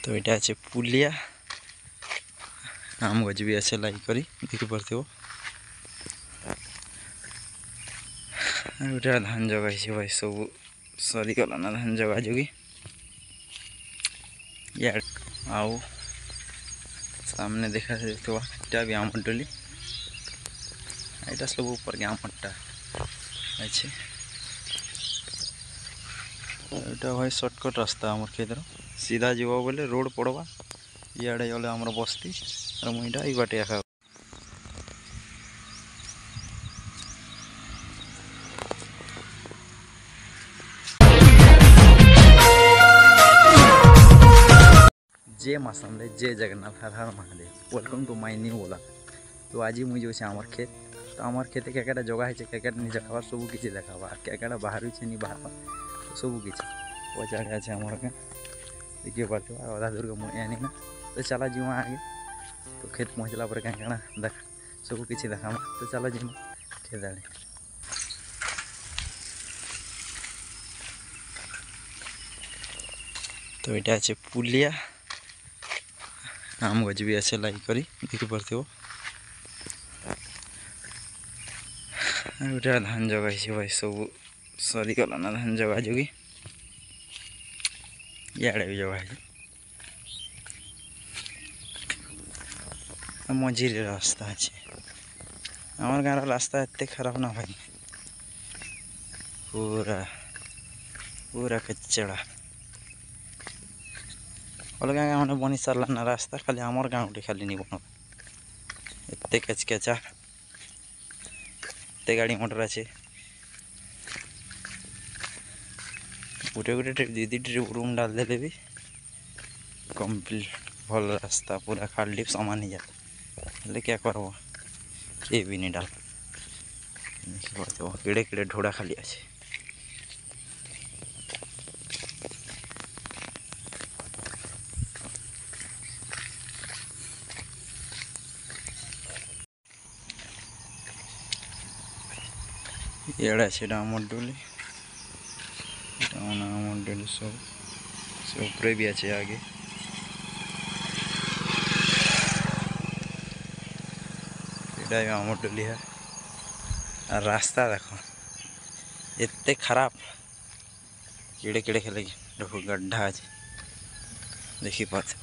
तो এটা আছে পুলিয়া আম গছ বি আছে লাইক করি দেখি পারথিব এটা ধান জগাইছে ভাই সবু সরিগলা না ধান জগা জগি ইয়ার আউ सामने देखा देखा এটা বি আমার ডলি এটা সব উপর কে আমারটা আছে এটা ভাই শর্টকট রাস্তা আমার ক্ষেত্র सीधा जीव बोले रोड पड़वा इे गले आम बस्ती और मुईटा ई बाटे एका जय माँ सामने जय जगन्नाथ हर हर Mahadev welcome to my new vlog. तो आज मुझे जो आमर खेत तो आमर खेते क्या जगह है क्या नहीं जगह सब किसी देखा क्या बाहर नहीं बाहर सब किसी वो जगह है आमर के देखिए पार्थ अधा दूर मुझे आनी ना तो चला जीवा आगे तो खेत पहुँचला पर क्या देखा सब किसी देखा तो चला जीमा खेत आड़े तो ये আছে পুলিয়া আম গছ বি আছে লাইক করি দেখি পারথিব এটা ধান জগাইছে ভাই সবু সরিগলা না ধান জগা জগি ইয়াড়ে বি জগাইছে मझीर रास्ता আছে আমার গাঁর রাস্তা এত খারাপ না ভাই पूरा पूरा कच्चड़ा अलग गाँव में बनी सारा ना रास्ता खाली आमर गाँव खाली नहीं बन एत कचकचा एत गाड़ी मोटर अच्छे गोटे गोटे ट्रिप दी ट्रिप रूम डाल दे भी कम्प्लीट भल रास्ता पूरा खाल डिप सामान ही जाता है क्या करब ये भी नहीं डाल केड़े केड़े ढोड़ा खाली अच्छे एड़ा से आमर डोली आमर डोली सब से ऊपरे भी अच्छे आगे आमर डोली है और रास्ता देखो इतने खराब कीड़े कीड़े खेले देखो गड्ढा अच्छे देखी पाते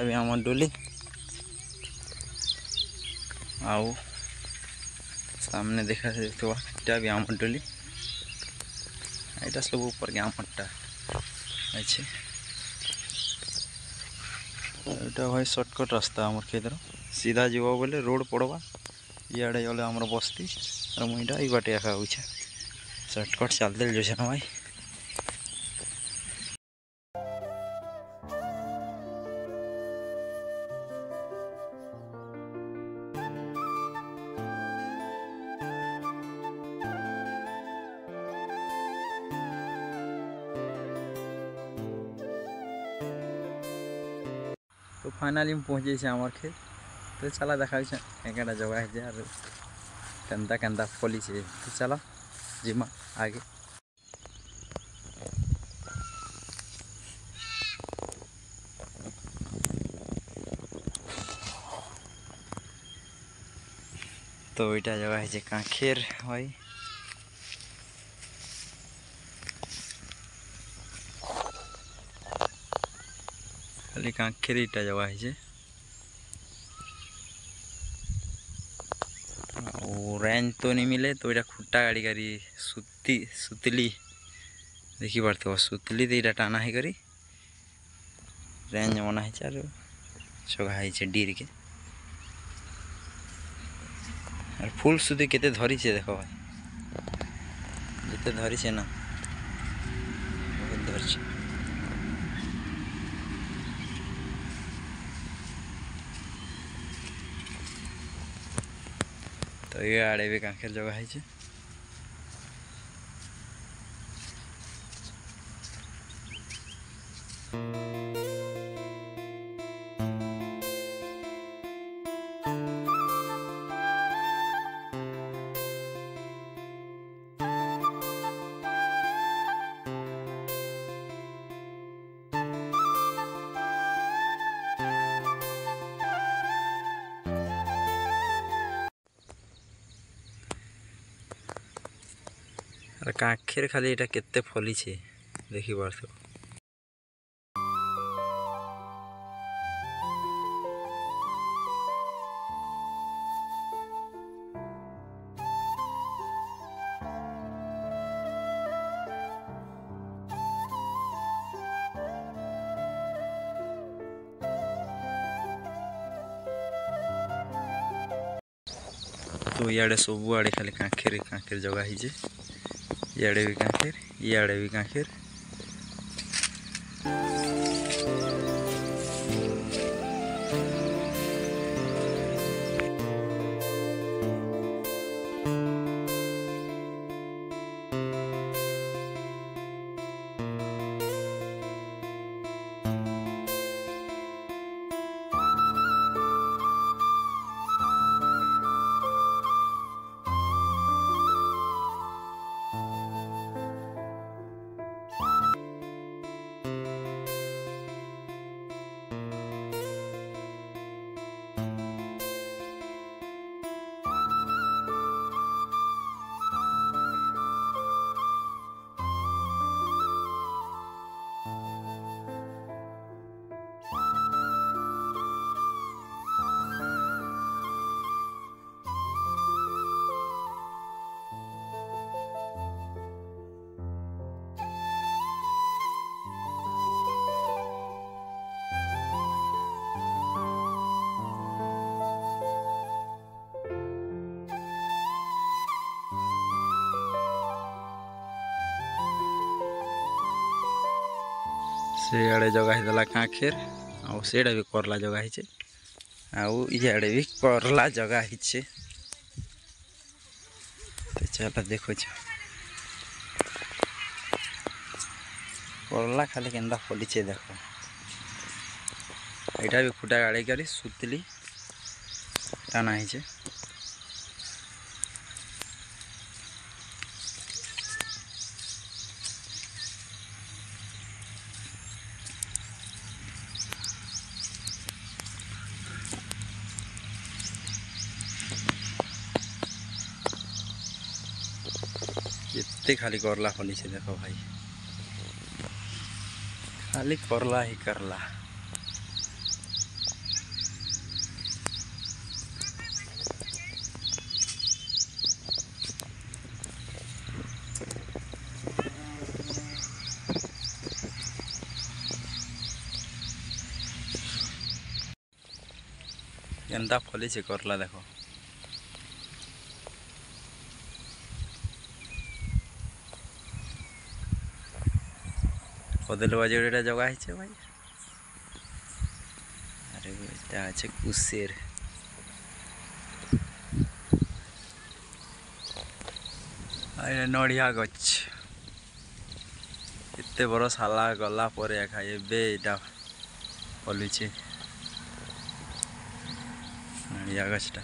भी आमर डोली आउ सामने देखा देखो এটা भी आमर डोली এটা सब ऊपर के आमरटा अच्छे এটা भाई शॉर्टकट रास्ता आमर क्षेत्र सीधा जीव बोले रोड पड़वा इे गले आम बस्ती और मुईटा ई बाटे एका होइछे शॉर्टकट चलते जो ना भाई तो फाइनाली पहुँचे आमर खेत तो चला देखा क्या जगह है और केन्ता केन्ता फली से तो चला जीमा आगे तो यहाँ जगह है काखेर भाई खाली काखेर इटा जगह है रेंज तो नहीं मिले तो यहाँ खुट्टा गाड़ी करी सुतली देखी पार्थ सुतली तो यहाँ टाना है करी रेंज बना है छगा है डीर के और फुल सुधी केते धरी से देखो भाई जिते धरी से ना बहुत धरी तो ये आड़े भी कांखेर जगह है আর কাঁখের খালি এটা কেতে ফলিছে দেখি পারছো। तो इे सब आड़े खाली कांखेर जगह है इे भी कांखेर इे भी कांखेर से आड़े जगह है कांखेर आउ से भी करला जगह है आउ इे भी करला जगह है। तो चल देखो करला खाली केन्दा फलिचे देख यहाँ भी फुटा गाड़ी कर सुतली टाना है। इतने खाली करला फली से देखो भाई खाली करला ही करला। केन्दा फली से करला देखो कदल बाजे जगह है भाई। अरे এটা আছে কুশের नड़िया गछ एते बड़ साला गला पर एका एटा फलुचे नड़िया गछटा।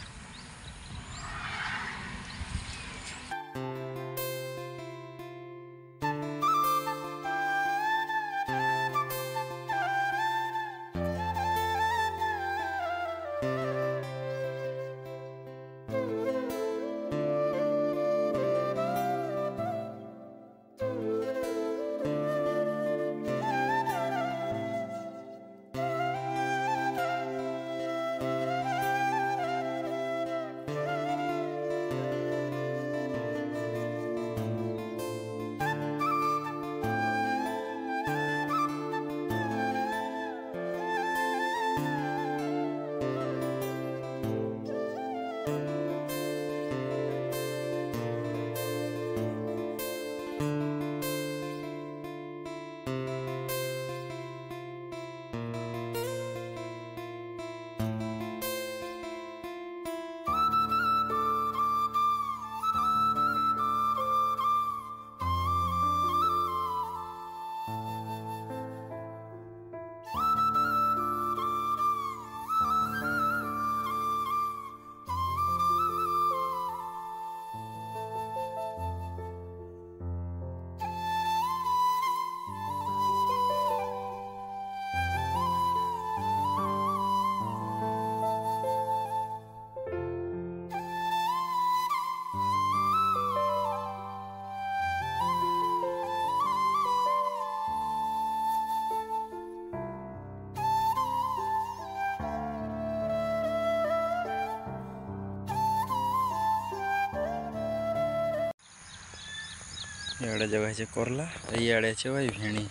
इे जगह है करला इे भाई भेणी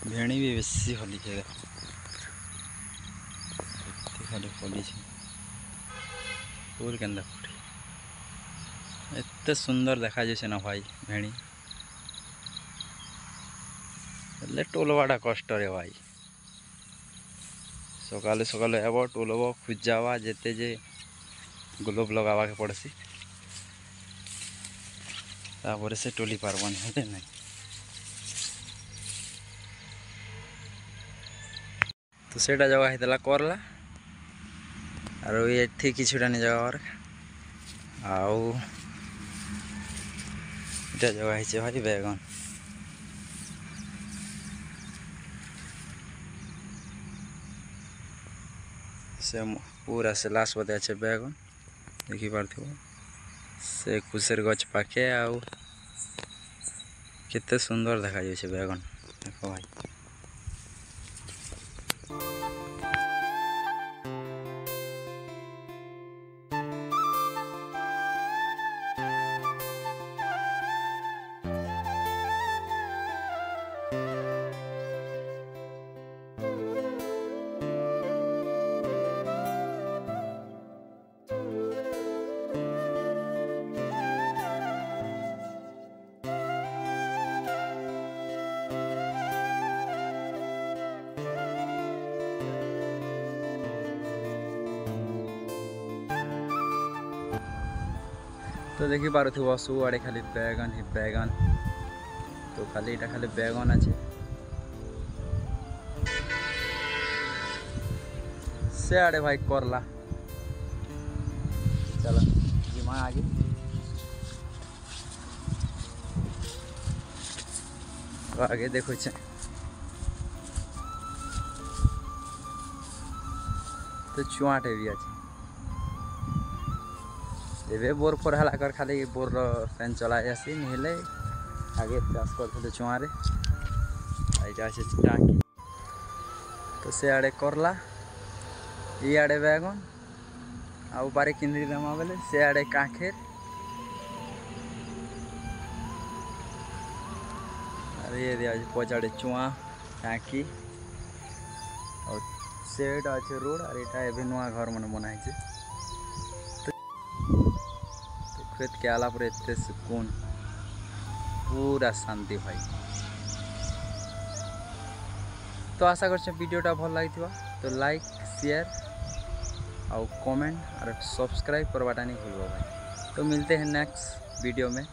भेणी भी बेसी फली खाली फली फूल के फुटी एत सुंदर देखा जाए ना भाई भेणी टोलवाटा कष्ट रे भाई सकालू सकालू अब टोलब खोजावा जेते जे ग्लोव लगावा के पड़सी तापर से टोली पार्बन है नहीं तो सेटा जगह होता करला और ये किछुटा नहीं जगह आउ जगह है भाई बैगन से पूरा से लास्ट बदे अच्छे बैगन देखी पार्थ से खुशर गच पाखे आउ केते सुंदर देखा जाए बैगन देख भाई तो देखी पार्थ्व सबुआड़े खाली बैगन ही बैगन तो खाली इटा खाली बैगन अच्छे से आड़े भाई करला चलो जिमा आगे तो आगे देखो तो चुआटे भी अच्छे एबे बोर फोर हलाकर खाली बोर फैन चला आसी नहले आगे चाष करते चुआरे टाँकी तो से आड़े करला ये आड़े बैगन आउ बारे किंदी देमा बेले से आड़े कांखेर अरे ये दिया पचाड़े चुआ टाँकी और सेटा अच्छे रोड और यहाँ एवं नुआ घर मन बनाई खेत के आला पर एते सुकून पूरा शांति भाई तो आशा कर वीडियोटा भल लगी तो लाइक शेयर और कमेंट और सब्सक्राइब करवाटा नहीं भूलो भाई तो मिलते हैं नेक्स्ट वीडियो में।